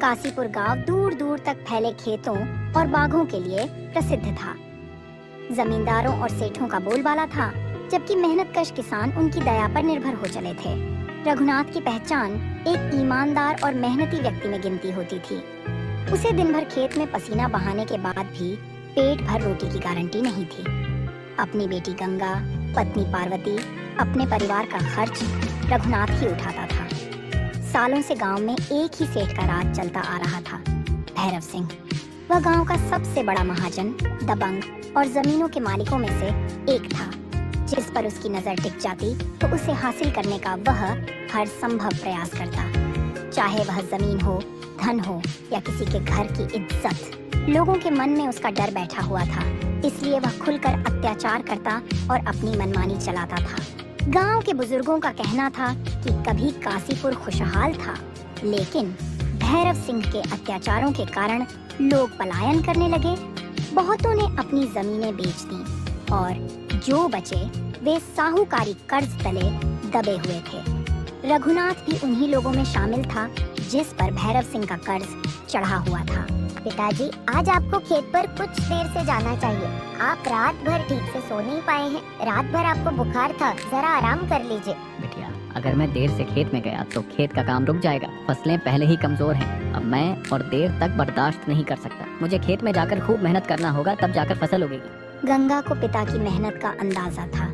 काशीपुर गांव दूर दूर तक फैले खेतों और बागों के लिए प्रसिद्ध था। जमींदारों और सेठों का बोलबाला था, जबकि मेहनतकश किसान उनकी दया पर निर्भर हो चले थे। रघुनाथ की पहचान एक ईमानदार और मेहनती व्यक्ति में गिनती होती थी। उसे दिन भर खेत में पसीना बहाने के बाद भी पेट भर रोटी की गारंटी नहीं थी। अपनी बेटी गंगा, पत्नी पार्वती, अपने परिवार का खर्च रघुनाथ ही उठाता था। सालों से गांव में एक ही सेठ का राज चलता आ रहा था, भैरव सिंह। वह गांव का सबसे बड़ा महाजन, दबंग और जमीनों के मालिकों में से एक था। जिस पर उसकी नजर टिक जाती तो उसे हासिल करने का वह हर संभव प्रयास करता। चाहे वह जमीन हो, धन हो या किसी के घर की इज्जत। लोगों के मन में उसका डर बैठा हुआ था, इसलिए वह खुलकर अत्याचार करता और अपनी मनमानी चलाता था। गांव के बुजुर्गों का कहना था कि कभी काशीपुर खुशहाल था, लेकिन भैरव सिंह के अत्याचारों के कारण लोग पलायन करने लगे। बहुतों ने अपनी जमीनें बेच दी और जो बचे वे साहूकारी कर्ज तले दबे हुए थे। रघुनाथ भी उन्हीं लोगों में शामिल था जिस पर भैरव सिंह का कर्ज चढ़ा हुआ था। पिताजी, आज आपको खेत पर कुछ देर से जाना चाहिए। आप रात भर ठीक से सो नहीं पाए हैं। रात भर आपको बुखार था, जरा आराम कर लीजिए। बिटिया, अगर मैं देर से खेत में गया तो खेत का काम रुक जाएगा। फसलें पहले ही कमजोर हैं। अब मैं और देर तक बर्दाश्त नहीं कर सकता। मुझे खेत में जाकर खूब मेहनत करना होगा, तब जाकर फसल उगेगी। गंगा को पिता की मेहनत का अंदाजा था।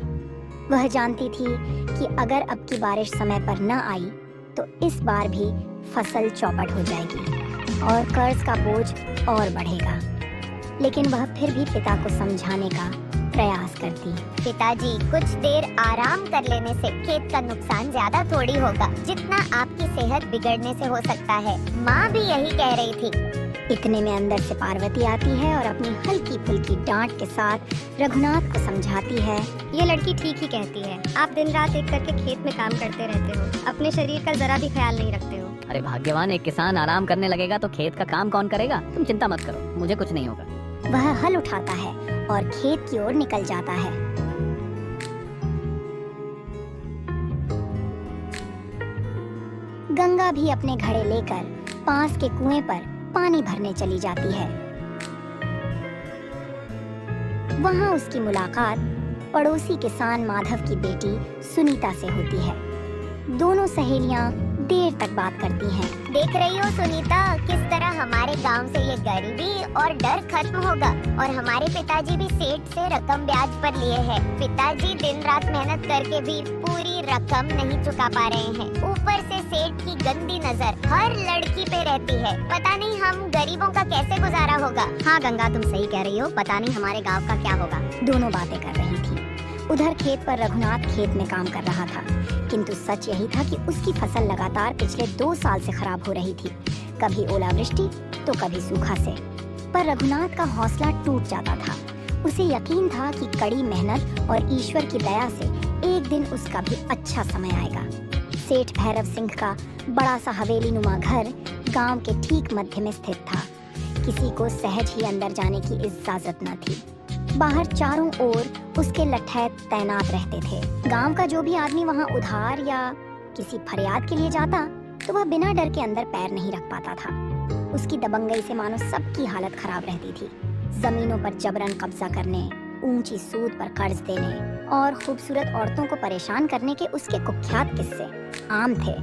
वह जानती थी कि अगर अब की बारिश समय पर न आई तो इस बार भी फसल चौपट हो जाएगी और कर्ज का बोझ और बढ़ेगा। लेकिन वह फिर भी पिता को समझाने का प्रयास करती। पिताजी, कुछ देर आराम कर लेने से खेत का नुकसान ज्यादा थोड़ी होगा जितना आपकी सेहत बिगड़ने से हो सकता है। माँ भी यही कह रही थी। इतने में अंदर से पार्वती आती है और अपनी हल्की फुल्की डांट के साथ रघुनाथ को समझाती है। ये लड़की ठीक ही कहती है। आप दिन रात एक करके खेत में काम करते रहते हो, अपने शरीर का जरा भी ख्याल नहीं रखते हो। अरे भाग्यवान, एक किसान आराम करने लगेगा तो खेत का काम कौन करेगा? तुम चिंता मत करो, मुझे कुछ नहीं होगा। वह हल उठाता है और खेत की ओर निकल जाता है। गंगा भी अपने घड़े लेकर पास के कुएं पर पानी भरने चली जाती है। वहां उसकी मुलाकात पड़ोसी किसान माधव की बेटी सुनीता से होती है। दोनों सहेलियां देर तक बात करती हैं। देख रही हो सुनीता, किस तरह हमारे गांव से ये गरीबी और डर खत्म होगा। और हमारे पिताजी भी सेठ से रकम ब्याज पर लिए हैं। पिताजी दिन रात मेहनत करके भी पूरी रकम नहीं चुका पा रहे हैं। ऊपर से सेठ की गंदी नजर हर लड़की पे रहती है। पता नहीं हम गरीबों का कैसे गुजारा होगा। हाँ गंगा, तुम सही कह रही हो। पता नहीं हमारे गाँव का क्या होगा। दोनों बातें कर रही थी। उधर खेत पर रघुनाथ खेत में काम कर रहा था, किंतु सच यही था कि उसकी फसल लगातार पिछले 2 साल से खराब हो रही थी। कभी ओलावृष्टि तो कभी सूखा से। पर रघुनाथ का हौसला टूट जाता था। उसे यकीन था कि कड़ी मेहनत और ईश्वर की दया से एक दिन उसका भी अच्छा समय आएगा। सेठ भैरव सिंह का बड़ा सा हवेली नुमा घर गांव के ठीक मध्य में स्थित था। किसी को सहज ही अंदर जाने की इजाजत न थी। बाहर चारों ओर उसके लठैत तैनात रहते थे। गांव का जो भी आदमी वहां उधार या किसी फरियाद के लिए जाता तो वह बिना डर के अंदर पैर नहीं रख पाता था। उसकी दबंगई से मानो सबकी हालत खराब रहती थी। जमीनों पर जबरन कब्जा करने, ऊंची सूद पर कर्ज देने और खूबसूरत औरतों को परेशान करने के उसके कुख्यात किस्से आम थे।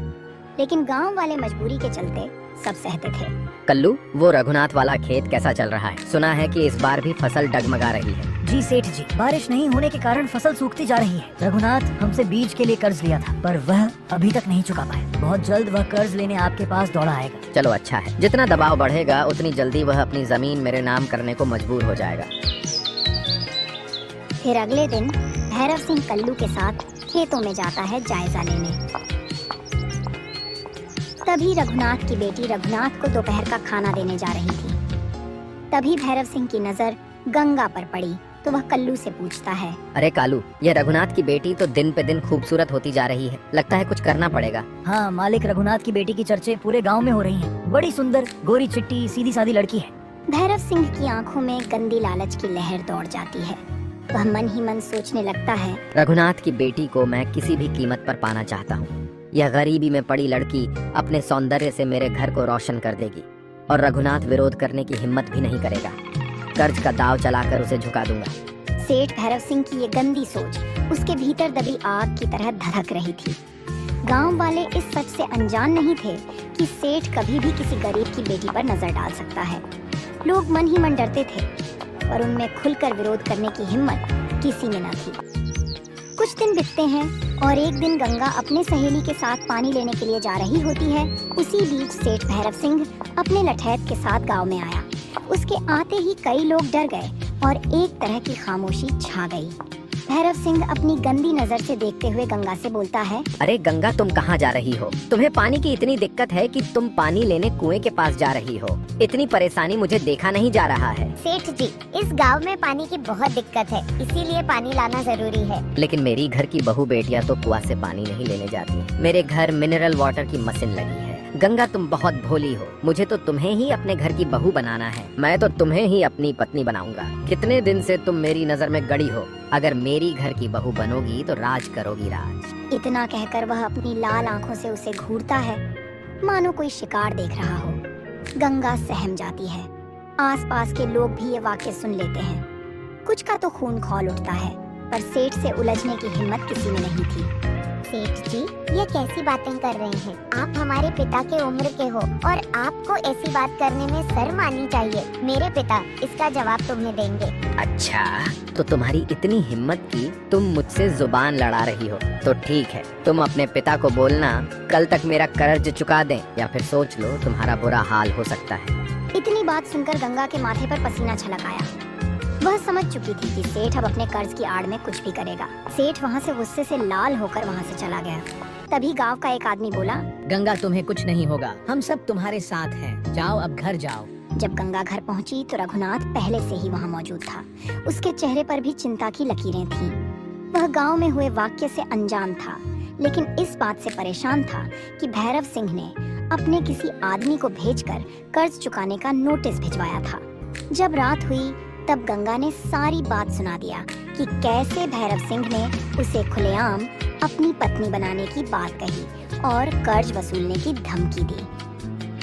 लेकिन गांव वाले मजबूरी के चलते सब सहते थे। कल्लू, वो रघुनाथ वाला खेत कैसा चल रहा है? सुना है कि इस बार भी फसल डगमगा रही है। जी सेठ जी, बारिश नहीं होने के कारण फसल सूखती जा रही है। रघुनाथ हमसे बीज के लिए कर्ज लिया था, पर वह अभी तक नहीं चुका पाया। बहुत जल्द वह कर्ज लेने आपके पास दौड़ा आएगा। चलो अच्छा है, जितना दबाव बढ़ेगा उतनी जल्दी वह अपनी जमीन मेरे नाम करने को मजबूर हो जाएगा। फिर अगले दिन भैरव सिंह कल्लू के साथ खेतों में जाता है जायजा लेने। तभी रघुनाथ की बेटी रघुनाथ को दोपहर का खाना देने जा रही थी। तभी भैरव सिंह की नजर गंगा पर पड़ी तो वह कल्लू से पूछता है, अरे कालू, यह रघुनाथ की बेटी तो दिन पे दिन खूबसूरत होती जा रही है। लगता है कुछ करना पड़ेगा। हाँ, मालिक रघुनाथ की बेटी की चर्चे पूरे गांव में हो रही हैं। बड़ी सुंदर, गोरी चिट्टी, सीधी सादी लड़की है। भैरव सिंह की आंखों में गंदी लालच की लहर दौड़ जाती है। वह मन ही मन सोचने लगता है, रघुनाथ की बेटी को मैं किसी भी कीमत पर पाना चाहता हूँ। यह गरीबी में पड़ी लड़की अपने सौंदर्य से मेरे घर को रोशन कर देगी। और रघुनाथ विरोध करने की हिम्मत भी नहीं करेगा। कर्ज का दाव चलाकर उसे झुका दूंगा। सेठ भैरव सिंह की ये गंदी सोच उसके भीतर दबी आग की तरह धधक रही थी। गांव वाले इस सच से अनजान नहीं थे कि सेठ कभी भी किसी गरीब की बेटी पर नजर डाल सकता है। लोग मन ही मन डरते थे, पर उनमें खुलकर विरोध करने की हिम्मत किसी में न थी। कुछ दिन बीतते हैं और एक दिन गंगा अपने सहेली के साथ पानी लेने के लिए जा रही होती है। उसी बीच सेठ भैरव सिंह अपने लठैत के साथ गांव में आया। उसके आते ही कई लोग डर गए और एक तरह की खामोशी छा गई। भैरव सिंह अपनी गंदी नजर से देखते हुए गंगा से बोलता है, अरे गंगा, तुम कहाँ जा रही हो? तुम्हें पानी की इतनी दिक्कत है कि तुम पानी लेने कुएं के पास जा रही हो। इतनी परेशानी मुझे देखा नहीं जा रहा है। सेठ जी, इस गांव में पानी की बहुत दिक्कत है, इसीलिए पानी लाना जरूरी है। लेकिन मेरी घर की बहू बेटियां तो कुआं से पानी नहीं लेने जाती। मेरे घर मिनरल वाटर की मशीन लगी है। गंगा, तुम बहुत भोली हो। मुझे तो तुम्हें ही अपने घर की बहू बनाना है। मैं तो तुम्हें ही अपनी पत्नी बनाऊंगा। कितने दिन से तुम मेरी नजर में गड़ी हो। अगर मेरी घर की बहू बनोगी तो राज करोगी राज। इतना कहकर वह अपनी लाल आंखों से उसे घूरता है, मानो कोई शिकार देख रहा हो। गंगा सहम जाती है। आसपास के लोग भी ये वाक्य सुन लेते हैं। कुछ का तो खून खौल उठता है, पर सेठ से उलझने की हिम्मत किसी में नहीं थी। सेठ जी, ये कैसी बातें कर रहे हैं? आप हमारे पिता के उम्र के हो और आपको ऐसी बात करने में शर्म आनी चाहिए। मेरे पिता इसका जवाब तुम्हें देंगे। अच्छा, तो तुम्हारी इतनी हिम्मत की तुम मुझसे जुबान लड़ा रही हो, तो ठीक है। तुम अपने पिता को बोलना कल तक मेरा कर्ज चुका दें, या फिर सोच लो तुम्हारा बुरा हाल हो सकता है। इतनी बात सुनकर गंगा के माथे पर पसीना छलक आया। वह समझ चुकी थी कि सेठ अब अपने कर्ज की आड़ में कुछ भी करेगा। सेठ वहाँ से गुस्से से लाल होकर वहाँ से चला गया। तभी गांव का एक आदमी बोला, गंगा, तुम्हें कुछ नहीं होगा, हम सब तुम्हारे साथ हैं। जाओ, अब घर जाओ। जब गंगा घर पहुंची तो रघुनाथ पहले से ही वहाँ मौजूद था। उसके चेहरे पर भी चिंता की लकीरें थीं। वह गांव में हुए वाक्य से अनजान था, लेकिन इस बात से परेशान था कि भैरव सिंह ने अपने किसी आदमी को भेजकर कर्ज चुकाने का नोटिस भिजवाया था। जब रात हुई तब गंगा ने सारी बात सुना दिया कि कैसे भैरव सिंह ने उसे खुलेआम अपनी पत्नी बनाने की बात कही और कर्ज वसूलने की धमकी दी।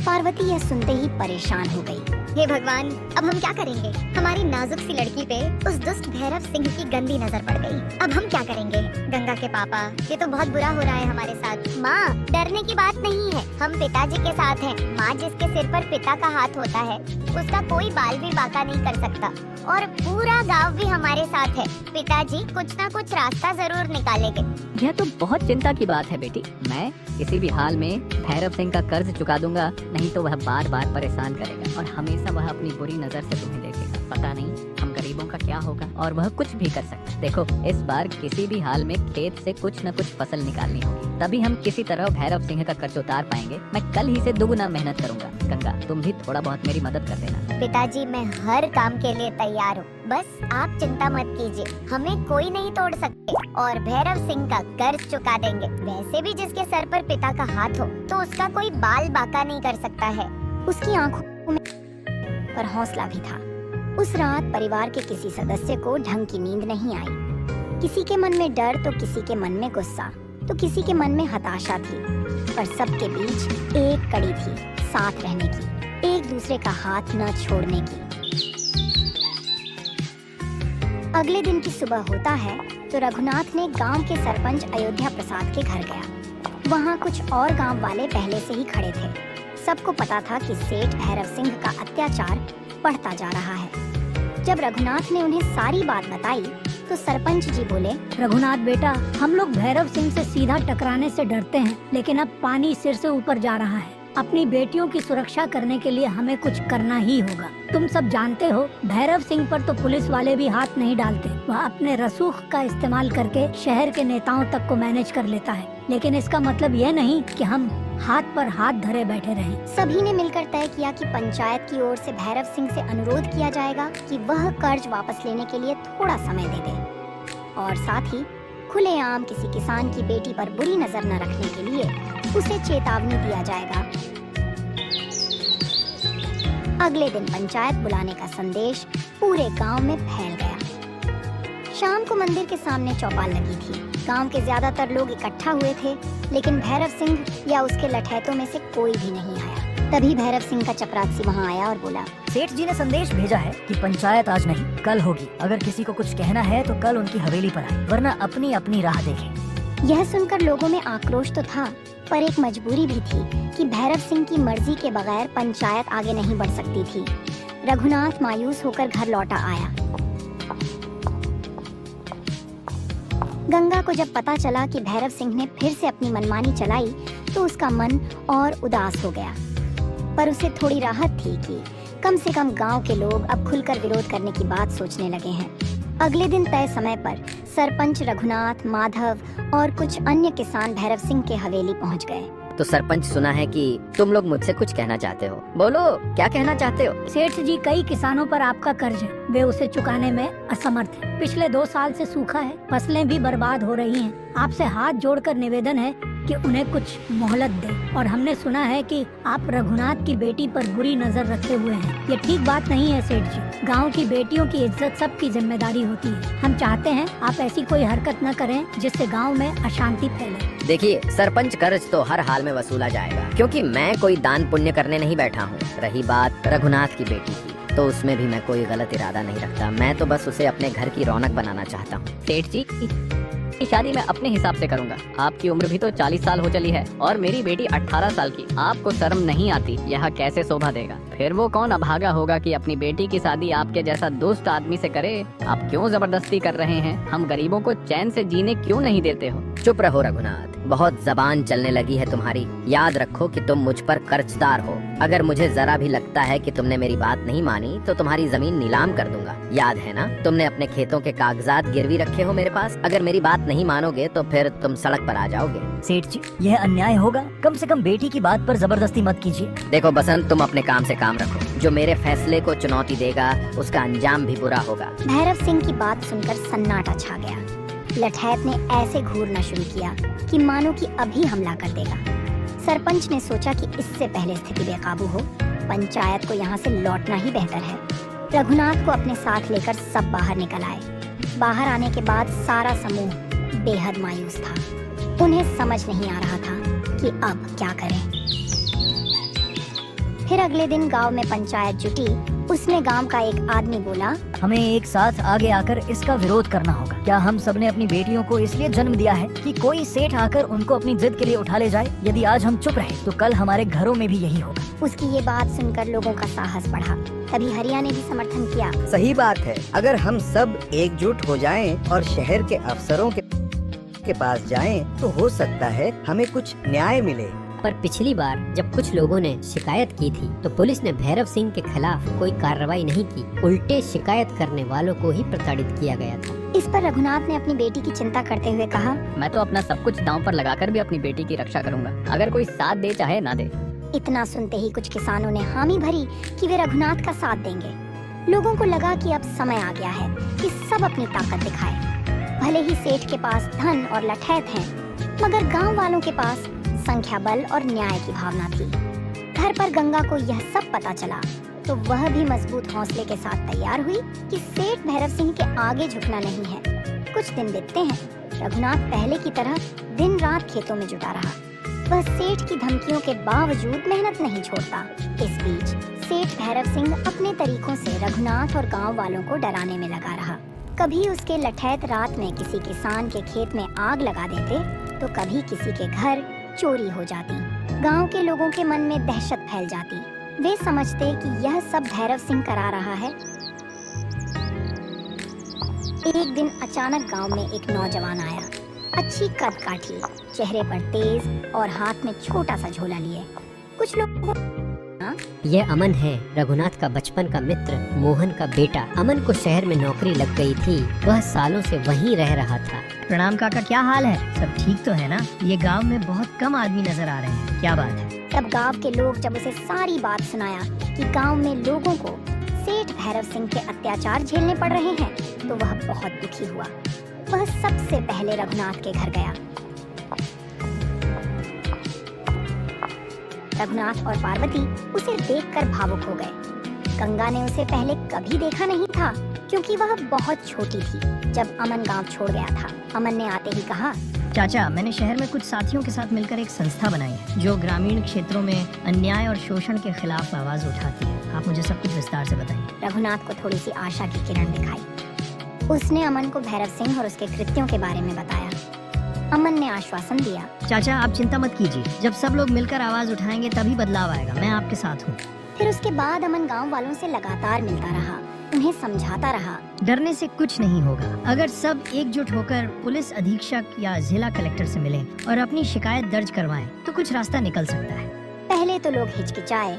पार्वती यह सुनते ही परेशान हो गई। हे भगवान, अब हम क्या करेंगे? हमारी नाजुक सी लड़की पे उस दुष्ट भैरव सिंह की गंदी नजर पड़ गई। अब हम क्या करेंगे? गंगा के पापा, ये तो बहुत बुरा हो रहा है हमारे साथ। माँ, डरने की बात नहीं है, हम पिताजी के साथ हैं। माँ, जिसके सिर पर पिता का हाथ होता है उसका कोई बाल भी बांका नहीं कर सकता, और पूरा गाँव भी हमारे साथ है। पिताजी कुछ ना कुछ रास्ता जरूर निकालेंगे। यह तो बहुत चिंता की बात है बेटी। मैं किसी भी हाल में भैरव सिंह का कर्ज चुका दूंगा, नहीं तो वह बार बार परेशान करेगा और हमेशा वह अपनी बुरी नजर से तुम्हें देखेगा। पता नहीं हम गरीबों का क्या होगा, और वह कुछ भी कर सकता है। देखो, इस बार किसी भी हाल में खेत से कुछ न कुछ फसल निकालनी होगी, तभी हम किसी तरह भैरव सिंह का कर्ज उतार पाएंगे। मैं कल ही से दुगुना मेहनत करूंगा। गंगा, तुम भी थोड़ा बहुत मेरी मदद कर देना। पिताजी, मैं हर काम के लिए तैयार हूँ, बस आप चिंता मत कीजिए। हमें कोई नहीं तोड़ सकते और भैरव सिंह का कर्ज चुका देंगे। वैसे भी जिसके सर पर पिता का हाथ हो तो उसका कोई बाल बांका नहीं कर सकता है। उसकी आंखों में पर हौसला भी था। उस रात परिवार के किसी सदस्य को ढंग की नींद नहीं आई। किसी के मन में डर तो किसी के मन में गुस्सा, तो किसी के मन में हताशा थी, पर सबके बीच एक कड़ी थी, साथ रहने की, एक दूसरे का हाथ न छोड़ने की। अगले दिन की सुबह होता है तो रघुनाथ ने गांव के सरपंच अयोध्या प्रसाद के घर गया। वहां कुछ और गांव वाले पहले से ही खड़े थे। सबको पता था कि सेठ भैरव सिंह का अत्याचार बढ़ता जा रहा है। जब रघुनाथ ने उन्हें सारी बात बताई तो सरपंच जी बोले, रघुनाथ बेटा, हम लोग भैरव सिंह से सीधा टकराने से डरते हैं, लेकिन अब पानी सिर से ऊपर जा रहा है। अपनी बेटियों की सुरक्षा करने के लिए हमें कुछ करना ही होगा। तुम सब जानते हो, भैरव सिंह पर तो पुलिस वाले भी हाथ नहीं डालते। वह अपने रसूख का इस्तेमाल करके शहर के नेताओं तक को मैनेज कर लेता है, लेकिन इसका मतलब यह नहीं कि हम हाथ पर हाथ धरे बैठे रहें। सभी ने मिलकर तय किया कि पंचायत की ओर से भैरव सिंह से अनुरोध किया जाएगा कि वह कर्ज वापस लेने के लिए थोड़ा समय दे दे, और साथ ही खुलेआम किसी किसान की बेटी पर बुरी नजर न रखने के लिए उसे चेतावनी दिया जाएगा। अगले दिन पंचायत बुलाने का संदेश पूरे गांव में फैल गया। शाम को मंदिर के सामने चौपाल लगी थी। गांव के ज्यादातर लोग इकट्ठा हुए थे, लेकिन भैरव सिंह या उसके लठैतों में से कोई भी नहीं आया। तभी भैरव सिंह का चपरासी वहाँ आया और बोला, सेठ जी ने संदेश भेजा है कि पंचायत आज नहीं कल होगी। अगर किसी को कुछ कहना है तो कल उनकी हवेली पर आए, वरना अपनी अपनी राह देखें। यह सुनकर लोगों में आक्रोश तो था, पर एक मजबूरी भी थी कि भैरव सिंह की मर्जी के बगैर पंचायत आगे नहीं बढ़ सकती थी। रघुनाथ मायूस होकर घर लौटा आया। गंगा को जब पता चला कि भैरव सिंह ने फिर से अपनी मनमानी चलाई तो उसका मन और उदास हो गया, पर उसे थोड़ी राहत थी कि कम से कम गांव के लोग अब खुलकर विरोध करने की बात सोचने लगे हैं। अगले दिन तय समय पर सरपंच रघुनाथ, माधव और कुछ अन्य किसान भैरव सिंह के हवेली पहुंच गए। तो सरपंच, सुना है कि तुम लोग मुझसे कुछ कहना चाहते हो, बोलो क्या कहना चाहते हो? सेठ जी, कई किसानों पर आपका कर्ज है, वे उसे चुकाने में असमर्थ हैं। पिछले 2 साल से सूखा है, फसलें भी बर्बाद हो रही हैं। आपसे हाथ जोड़कर निवेदन है कि उन्हें कुछ मोहलत दे। और हमने सुना है कि आप रघुनाथ की बेटी पर बुरी नजर रखे हुए हैं। ये ठीक बात नहीं है सेठ जी। गांव की बेटियों की इज्जत सबकी जिम्मेदारी होती है। हम चाहते हैं आप ऐसी कोई हरकत न करें जिससे गांव में अशांति फैले। देखिए सरपंच, कर्ज तो हर हाल में वसूला जाएगा, क्योंकि मैं कोई दान पुण्य करने नहीं बैठा हूँ। रही बात रघुनाथ की बेटी की, तो उसमें भी मैं कोई गलत इरादा नहीं रखता। मैं तो बस उसे अपने घर की रौनक बनाना चाहता हूँ। सेठ जी, की शादी मैं अपने हिसाब से करूंगा। आपकी उम्र भी तो 40 साल हो चली है और मेरी बेटी 18 साल की। आपको शर्म नहीं आती? यह कैसे शोभा देगा? फिर वो कौन अभागा होगा कि अपनी बेटी की शादी आपके जैसा दुष्ट आदमी से करे? आप क्यों जबरदस्ती कर रहे हैं? हम गरीबों को चैन से जीने क्यों नहीं देते हो? चुप रहो रघुनाथ, बहुत जबान चलने लगी है तुम्हारी। याद रखो कि तुम मुझ पर कर्जदार हो। अगर मुझे जरा भी लगता है कि तुमने मेरी बात नहीं मानी तो तुम्हारी जमीन नीलाम कर दूंगा। याद है ना, तुमने अपने खेतों के कागजात गिरवी रखे हो मेरे पास। अगर मेरी बात नहीं मानोगे तो फिर तुम सड़क पर आ जाओगे। सेठ जी, यह अन्याय होगा। कम से कम बेटी की बात पर जबरदस्ती मत कीजिए। देखो बसंत, तुम अपने काम से काम रखो। जो मेरे फैसले को चुनौती देगा उसका अंजाम भी बुरा होगा। भैरव सिंह की बात सुनकर सन्नाटा छा गया। लठैत ने ऐसे घूरना शुरू किया कि मानो कि अभी हमला कर देगा। सरपंच ने सोचा कि इससे पहले स्थिति बेकाबू हो, पंचायत को यहाँ से लौटना ही बेहतर है। रघुनाथ को अपने साथ लेकर सब बाहर निकल आए। बाहर आने के बाद सारा समूह बेहद मायूस था। उन्हें समझ नहीं आ रहा था कि अब क्या करें। फिर अगले दिन गांव में पंचायत जुटी। उसमें गांव का एक आदमी बोला, हमें एक साथ आगे आकर इसका विरोध करना होगा। क्या हम सबने अपनी बेटियों को इसलिए जन्म दिया है कि कोई सेठ आकर उनको अपनी जिद के लिए उठा ले जाए? यदि आज हम चुप रहे तो कल हमारे घरों में भी यही होगा। उसकी ये बात सुनकर लोगों का साहस बढ़ा। तभी हरिया ने भी समर्थन किया। सही बात है, अगर हम सब एकजुट हो जाएं और शहर के अफसरों के पास जाएं तो हो सकता है हमें कुछ न्याय मिले। पर पिछली बार जब कुछ लोगों ने शिकायत की थी तो पुलिस ने भैरव सिंह के खिलाफ कोई कार्रवाई नहीं की, उल्टे शिकायत करने वालों को ही प्रताड़ित किया गया था। इस पर रघुनाथ ने अपनी बेटी की चिंता करते हुए कहा, मैं तो अपना सब कुछ दांव पर लगाकर भी अपनी बेटी की रक्षा करूंगा, अगर कोई साथ दे चाहे ना दे। इतना सुनते ही कुछ किसानों ने हामी भरी कि वे रघुनाथ का साथ देंगे। लोगों को लगा कि अब समय आ गया है कि सब अपनी ताकत दिखाए। भले ही सेठ के पास धन और लठैत हैं, मगर गांव वालों के पास संख्या बल और न्याय की भावना थी। घर पर गंगा को यह सब पता चला तो वह भी मजबूत हौसले के साथ तैयार हुई कि सेठ भैरव सिंह के आगे झुकना नहीं है। कुछ दिन बीतते हैं। रघुनाथ पहले की तरह दिन रात खेतों में जुटा रहा। वह सेठ की धमकियों के बावजूद मेहनत नहीं छोड़ता। इस बीच सेठ भैरव सिंह अपने तरीकों से रघुनाथ और गांव वालों को डराने में लगा रहा। कभी उसके लठैत रात में किसी किसान के खेत में आग लगा देते तो कभी किसी के घर चोरी हो जाती। गांव के लोगों के मन में दहशत फैल जाती। वे समझते कि यह सब भैरव सिंह करा रहा है। एक दिन अचानक गांव में एक नौजवान आया। अच्छी कद काठी, चेहरे पर तेज और हाथ में छोटा सा झोला लिए। कुछ लोग ये अमन है, रघुनाथ का बचपन का मित्र, मोहन का बेटा। अमन को शहर में नौकरी लग गई थी, वह सालों से वहीं रह रहा था। प्रणाम काका, क्या हाल है? सब ठीक तो है ना? ये गांव में बहुत कम आदमी नजर आ रहे हैं, क्या बात है? तब गांव के लोग जब उसे सारी बात सुनाया कि गांव में लोगों को सेठ भैरव सिंह के अत्याचार झेलने पड़ रहे हैं तो वह बहुत दुखी हुआ। वह सबसे पहले रघुनाथ के घर गया। रघुनाथ और पार्वती उसे देखकर भावुक हो गए। गंगा ने उसे पहले कभी देखा नहीं था क्योंकि वह बहुत छोटी थी जब अमन गांव छोड़ गया था। अमन ने आते ही कहा, चाचा, मैंने शहर में कुछ साथियों के साथ मिलकर एक संस्था बनाई है जो ग्रामीण क्षेत्रों में अन्याय और शोषण के खिलाफ आवाज उठाती है। आप मुझे सब कुछ विस्तार से बताइए। रघुनाथ को थोड़ी सी आशा की किरण दिखाई। उसने अमन को भैरव सिंह और उसके कृत्यों के बारे में बताया। अमन ने आश्वासन दिया, चाचा आप चिंता मत कीजिए, जब सब लोग मिलकर आवाज उठाएंगे तभी बदलाव आएगा। मैं आपके साथ हूँ। फिर उसके बाद अमन गांव वालों से लगातार मिलता रहा, उन्हें समझाता रहा। डरने से कुछ नहीं होगा। अगर सब एकजुट होकर पुलिस अधीक्षक या जिला कलेक्टर से मिलें और अपनी शिकायत दर्ज करवाएं, तो कुछ रास्ता निकल सकता है। पहले तो लोग हिचकिचाए,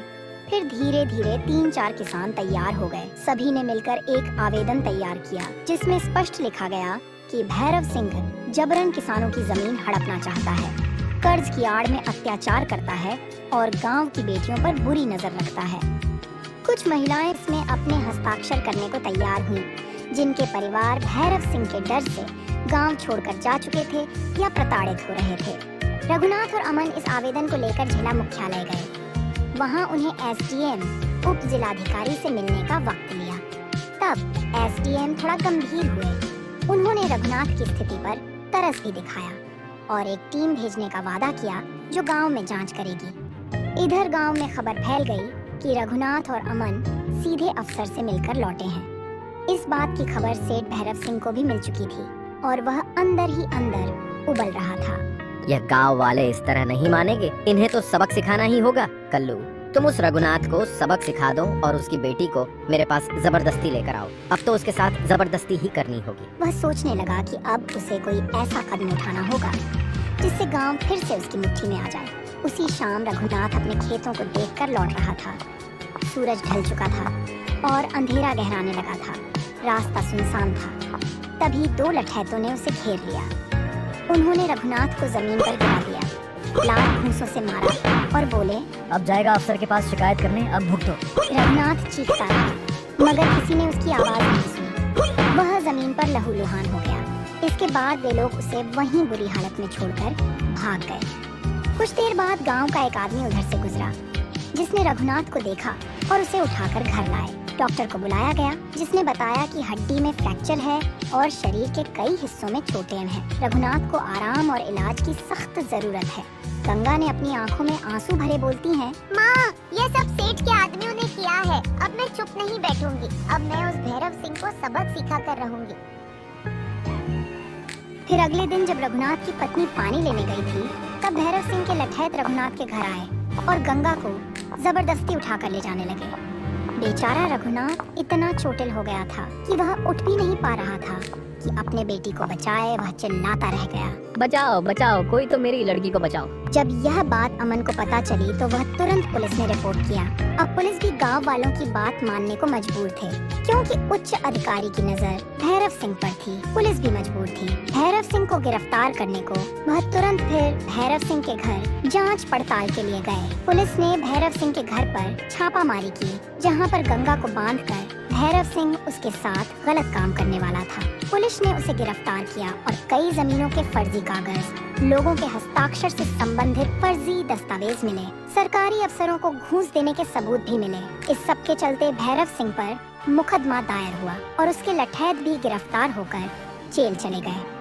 फिर धीरे धीरे 3-4 किसान तैयार हो गए। सभी ने मिलकर एक आवेदन तैयार किया जिसमें स्पष्ट लिखा गया कि भैरव सिंह जबरन किसानों की जमीन हड़पना चाहता है, कर्ज की आड़ में अत्याचार करता है और गांव की बेटियों पर बुरी नजर रखता है। कुछ महिलाएं इसमें अपने हस्ताक्षर करने को तैयार हुईं, जिनके परिवार भैरव सिंह के डर से गांव छोड़कर जा चुके थे या प्रताड़ित हो रहे थे। रघुनाथ और अमन इस आवेदन को लेकर जिला मुख्यालय गए। वहां उन्हें एसडीएम उप जिलाधिकारी से मिलने का वक्त लिया। तब एसडीएम थोड़ा गंभीर हुए। उन्होंने रघुनाथ की स्थिति पर तरस भी दिखाया और एक टीम भेजने का वादा किया जो गांव में जांच करेगी। इधर गांव में खबर फैल गई कि रघुनाथ और अमन सीधे अफसर से मिलकर लौटे हैं। इस बात की खबर सेठ भैरव सिंह को भी मिल चुकी थी और वह अंदर ही अंदर उबल रहा था। यह गांव वाले इस तरह नहीं मानेंगे, इन्हें तो सबक सिखाना ही होगा। कल्लू, तुम उस रघुनाथ को सबक सिखा दो और उसकी बेटी को मेरे पास जबरदस्ती लेकर आओ। अब तो उसके साथ जबरदस्ती ही करनी होगी। वह सोचने लगा कि अब उसे कोई ऐसा कदम उठाना होगा जिससे गांव फिर से उसकी मुट्ठी में आ जाए। उसी शाम रघुनाथ अपने खेतों को देखकर लौट रहा था। सूरज ढल चुका था और अंधेरा गहराने लगा था। रास्ता सुनसान था। तभी 2 लठैतों ने उसे घेर लिया। उन्होंने रघुनाथ को जमीन पर गिरा दिया, लाल घूंसों से मारा और बोले, अब जाएगा अफसर के पास शिकायत करने, अब भुगतो। रघुनाथ चीखता रहा मगर किसी ने उसकी आवाज नहीं सुनी। वह जमीन पर लहूलुहान हो गया। इसके बाद वे लोग उसे वहीं बुरी हालत में छोड़कर भाग गए। कुछ देर बाद गांव का एक आदमी उधर से गुजरा जिसने रघुनाथ को देखा और उसे उठाकर घर लाए। डॉक्टर को बुलाया गया जिसने बताया कि हड्डी में फ्रैक्चर है और शरीर के कई हिस्सों में चोटें हैं। रघुनाथ को आराम और इलाज की सख्त जरूरत है। गंगा ने अपनी आंखों में आंसू भरे बोलती हैं, माँ, ये सब सेठ के आदमियों ने किया है। अब मैं चुप नहीं बैठूंगी। अब मैं उस भैरव सिंह को सबक सिखा कर रहूंगी। फिर अगले दिन जब रघुनाथ की पत्नी पानी लेने गई थी, तब भैरव सिंह के लठैत रघुनाथ के घर आए और गंगा को जबरदस्ती उठाकर ले जाने लगे। बेचारा रघुनाथ इतना चोटिल हो गया था कि वह उठ भी नहीं पा रहा था कि अपने बेटी को बचाए। वह चिल्लाता रह गया, बचाओ बचाओ, कोई तो मेरी लड़की को बचाओ। जब यह बात अमन को पता चली तो वह तुरंत पुलिस ने रिपोर्ट किया। अब पुलिस भी गांव वालों की बात मानने को मजबूर थे क्योंकि उच्च अधिकारी की नजर भैरव सिंह पर थी। पुलिस भी मजबूर थी। भैरव सिंह को गिरफ्तार करने को वह तुरंत फिर भैरव सिंह के घर जांच पड़ताल के लिए गए। पुलिस ने भैरव सिंह के घर पर छापामारी की जहां पर गंगा को बांधकर भैरव सिंह उसके साथ गलत काम करने वाला था। पुलिस ने उसे गिरफ्तार किया और कई जमीनों के फर्जी कागज, लोगों के हस्ताक्षर से संबंधित फर्जी दस्तावेज मिले। सरकारी अफसरों को घूस देने के सबूत भी मिले। इस सब के चलते भैरव सिंह पर मुकदमा दायर हुआ और उसके लठैत भी गिरफ्तार होकर जेल चले गए।